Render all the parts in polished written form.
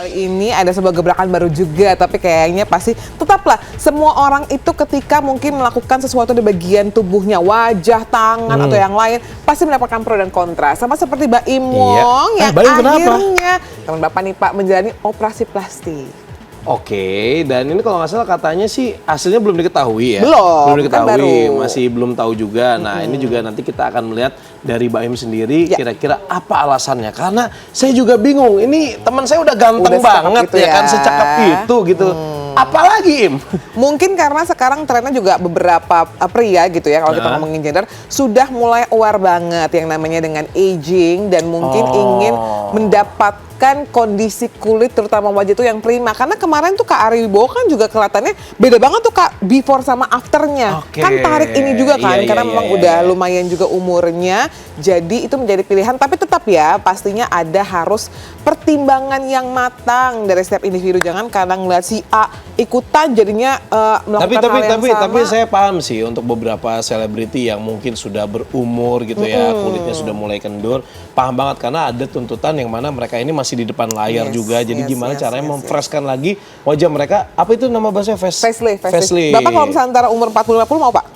Kali ini ada sebuah gebrakan baru juga, tapi kayaknya pasti tetaplah semua orang itu ketika mungkin melakukan sesuatu di bagian tubuhnya, wajah, tangan atau yang lain, pasti mendapatkan pro dan kontra. Sama seperti Mbak Imong yang akhirnya teman Bapak nih Pak menjalani operasi plastik. Oke, dan ini kalau nggak salah katanya sih hasilnya belum diketahui ya. Belum diketahui, kan baru. masih belum tahu juga. Nah ini juga nanti kita akan melihat dari Mbak Im sendiri kira-kira apa alasannya. Karena saya juga bingung, ini teman saya udah ganteng banget ya kan, secakap itu gitu. Apalagi Im? Mungkin karena sekarang trennya juga beberapa pria gitu ya, kalau kita ngomongin gender, sudah mulai aware banget yang namanya dengan aging dan mungkin ingin mendapatkan kondisi kulit terutama wajah itu yang prima. Karena kemarin tuh Kak Ari Wibowo kan juga kelihatannya beda banget tuh Kak before sama afternya. Kan tarik ini juga kan, karena memang udah lumayan juga umurnya. Jadi itu menjadi pilihan, tapi tetap ya pastinya ada harus pertimbangan yang matang dari setiap individu. Jangan kadang ngeliat si A ikutan jadinya melakukan hal yang sama. Tapi saya paham sih untuk beberapa selebriti yang mungkin sudah berumur gitu ya, kulitnya sudah mulai kendur, paham banget karena ada tuntutan yang mana mereka ini masih di depan layar juga. Jadi gimana caranya memfreshkan lagi wajah mereka? Apa itu nama bahasanya? Facelift. Facelift. Bapak kalau misalnya antara umur 40-50 mau Pak?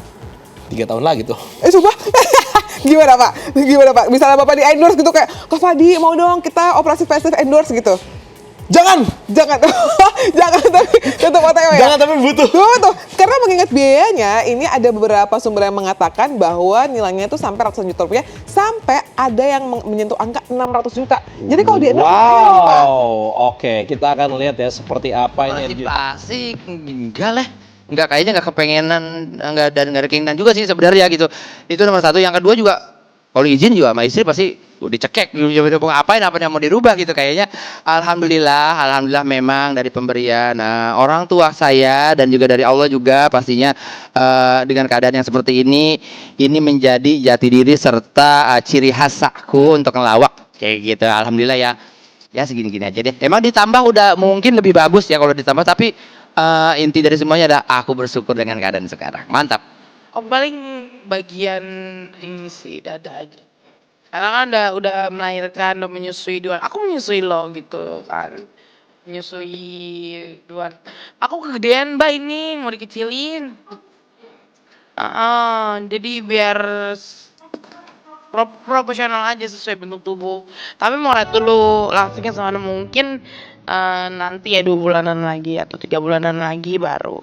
3 tahun lagi tuh. Coba. Gimana Pak? Misalnya Bapak di endorse gitu kayak, Kak Fadi mau dong kita operasi facelift endorse gitu. Jangan tapi tetap OTW ya. Jangan tapi butuh. Betul. Karena mengingat biayanya, ini ada beberapa sumber yang mengatakan bahwa nilainya itu sampai ratusan juta rupiah, sampai ada yang menyentuh angka 600 juta. Jadi kalau di Oke, kita akan lihat ya seperti apa ini. Plastik enggak lah. Enggak, kayaknya enggak kepengenan, enggak ada keinginan juga sih sebenarnya gitu. Itu nomor satu. Yang kedua juga kalau izin juga sama istri pasti dicekek mau ngapain, apa yang mau dirubah gitu kayaknya. Alhamdulillah memang dari pemberian orang tua saya dan juga dari Allah juga pastinya dengan keadaan yang seperti ini menjadi jati diri serta ciri khas aku untuk ngelawak kayak gitu. Alhamdulillah ya segini-gini aja deh. Emang ditambah udah mungkin lebih bagus ya kalau ditambah, tapi inti dari semuanya adalah aku bersyukur dengan keadaan sekarang. Mantap. Paling bagian ini sih dada aja. Karena kan udah melahirkan, udah menyusui duluan. Aku menyusui loh gitu kan. Menyusui duluan. Aku kegedean Mbak ini, mau dikecilin. Jadi biar proporsional aja sesuai bentuk tubuh. Tapi mau lihat dulu langsungnya semana mungkin nanti ya 2 bulanan lagi atau 3 bulanan lagi baru.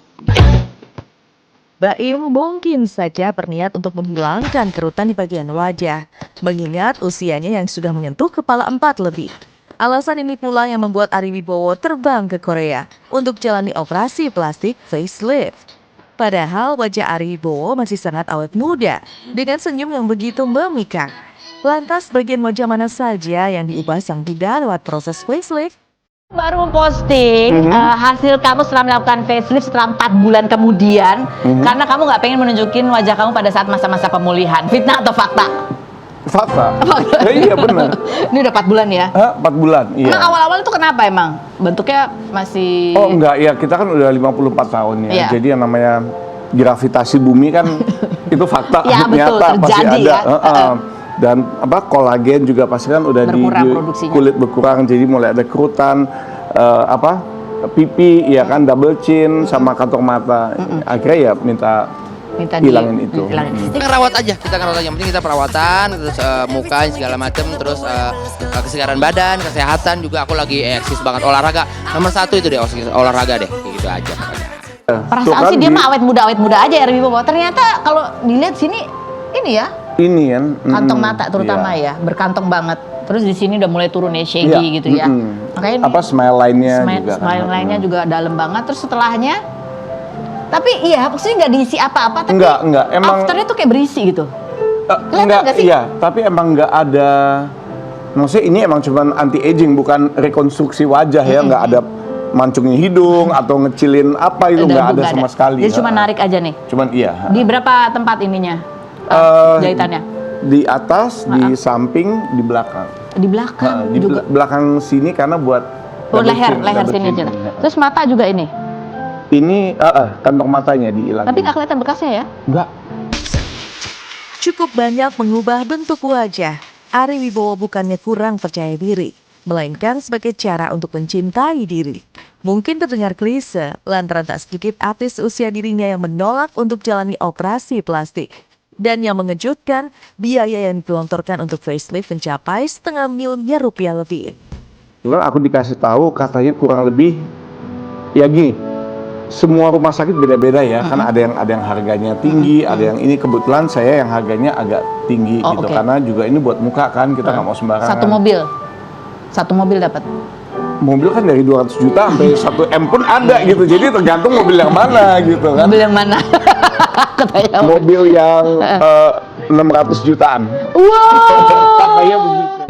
Mbak Im mungkin saja berniat untuk menghilangkan kerutan di bagian wajah, mengingat usianya yang sudah menyentuh kepala 4 lebih. Alasan ini pula yang membuat Ari Wibowo terbang ke Korea untuk jalani operasi plastik facelift. Padahal wajah Ari Wibowo masih sangat awet muda, dengan senyum yang begitu memikat. Lantas bagian wajah mana saja yang diubah sang bida lewat proses facelift? Baru posting hasil kamu setelah melakukan facelift setelah 4 bulan kemudian, karena kamu nggak pengen menunjukin wajah kamu pada saat masa-masa pemulihan. Fitnah atau fakta? Fakta. Iya benar. Ini udah 4 bulan ya? 4 bulan, iya. Emang awal-awal itu kenapa emang? Bentuknya masih... Oh enggak, ya kita kan udah 54 tahun ya. Iya. Jadi yang namanya gravitasi bumi kan itu fakta Ya, betul, nyata pasti terjadi ada. ya. Dan kolagen juga pasti kan udah Berkurang di produksinya. kulit berkurang, jadi mulai ada kerutan, pipi, ya kan, double chin sama kantong mata. Akhirnya ya minta hilangin itu. Kita ngerawat aja, yang penting kita perawatan, terus muka segala macem, terus kesegaran badan, kesehatan juga. Aku lagi eksis banget olahraga. Nomor 1 itu deh, olahraga deh, gitu aja pokoknya. Perasaan sih dia mah awet muda aja ya Wibowo. Ternyata kalau dilihat sini ini ya. Ini kan Kantong mata terutama ya, berkantong banget. Terus di sini udah mulai turun ya, shaggy gitu ya. Makanya ini smile line-nya juga. Smile line-nya juga dalam banget. Terus setelahnya, tapi iya maksudnya nggak diisi apa-apa, tapi enggak, emang afternya tuh kayak berisi gitu. Enggak, iya, tapi emang nggak ada. Maksudnya ini emang cuma anti aging, bukan rekonstruksi wajah ya, nggak ada mancungin hidung atau ngecilin apa itu nggak ada sama sekali. Jadi cuma narik aja nih. Cuman iya. Di berapa tempat ininya? Jahitannya? Di atas, di samping, di belakang. Di belakang Di juga. belakang sini karena buat leher sini aja. Terus mata juga ini. Ini kantong matanya dihilangin. Tapi nggak kelihatan bekasnya ya? Enggak. Cukup banyak mengubah bentuk wajah. Ari Wibowo bukannya kurang percaya diri. melainkan sebagai cara untuk mencintai diri. Mungkin terdengar klise, lantaran tak sedikit artis usia dirinya yang menolak untuk jalani operasi plastik. Dan yang mengejutkan, biaya yang digelontorkan untuk facelift mencapai setengah miliar rupiah lebih. Lalu aku dikasih tahu katanya kurang lebih ya gini, semua rumah sakit beda-beda ya, kan ada yang harganya tinggi, ada yang ini kebetulan saya yang harganya agak tinggi gitu, karena juga ini buat muka kan, kita nggak mau sembarangan. Satu mobil dapat. Mobil kan dari 200 juta sampai 1 M pun ada gitu, jadi tergantung mobil yang mana gitu kan. Mobil yang mana? Katanya. Mobil yang 600 jutaan. Wow. Katanya begitu.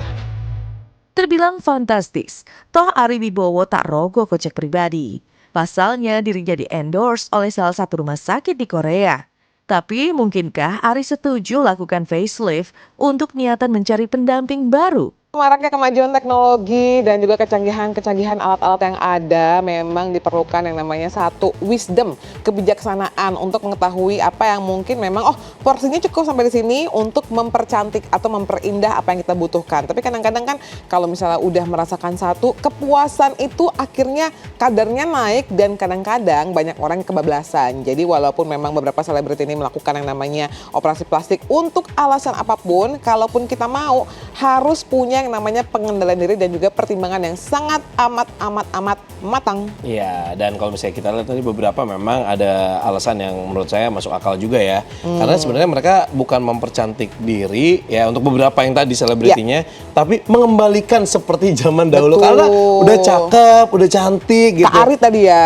Terbilang fantastis, toh Ari Wibowo tak rogoh kocek pribadi. Pasalnya dirinya di-endorse oleh salah satu rumah sakit di Korea. Tapi mungkinkah Ari setuju lakukan facelift untuk niatan mencari pendamping baru? Maraknya kemajuan teknologi dan juga kecanggihan alat-alat yang ada memang diperlukan yang namanya satu wisdom, kebijaksanaan untuk mengetahui apa yang mungkin memang porsinya cukup sampai di sini untuk mempercantik atau memperindah apa yang kita butuhkan. Tapi kadang-kadang kan kalau misalnya udah merasakan satu, kepuasan itu akhirnya kadarnya naik dan kadang-kadang banyak orang yang kebablasan. Jadi walaupun memang beberapa selebriti ini melakukan yang namanya operasi plastik untuk alasan apapun, kalaupun kita mau harus punya yang namanya pengendalian diri dan juga pertimbangan yang sangat amat matang. Iya, dan kalau misalnya kita lihat tadi beberapa memang ada alasan yang menurut saya masuk akal juga ya. Karena sebenarnya mereka bukan mempercantik diri ya untuk beberapa yang tadi selebritinya, tapi mengembalikan seperti zaman dahulu. Betul. Karena udah cakep, udah cantik gitu. Kak Ari tadi ya.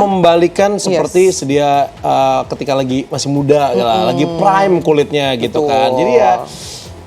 Membalikan seperti sedia ketika lagi masih muda, lagi prime kulitnya gitu kan. Jadi ya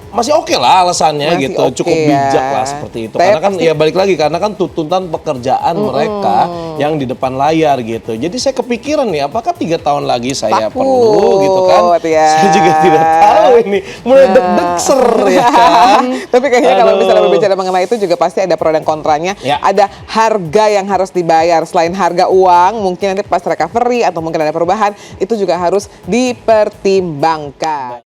masih oke lah alasannya Masih gitu, cukup bijak lah seperti itu. Karena kan ya balik lagi, karena kan tuntutan pekerjaan mereka yang di depan layar gitu. Jadi saya kepikiran nih, apakah 3 tahun lagi saya perlu gitu kan? Ya. Saya juga tidak tahu ini, mulai deg-deg ya kan. Tapi kayaknya kalau misalnya berbicara mengenai itu juga pasti ada pro dan kontranya. Ya. Ada harga yang harus dibayar selain harga uang, mungkin nanti pas recovery atau mungkin ada perubahan, itu juga harus dipertimbangkan.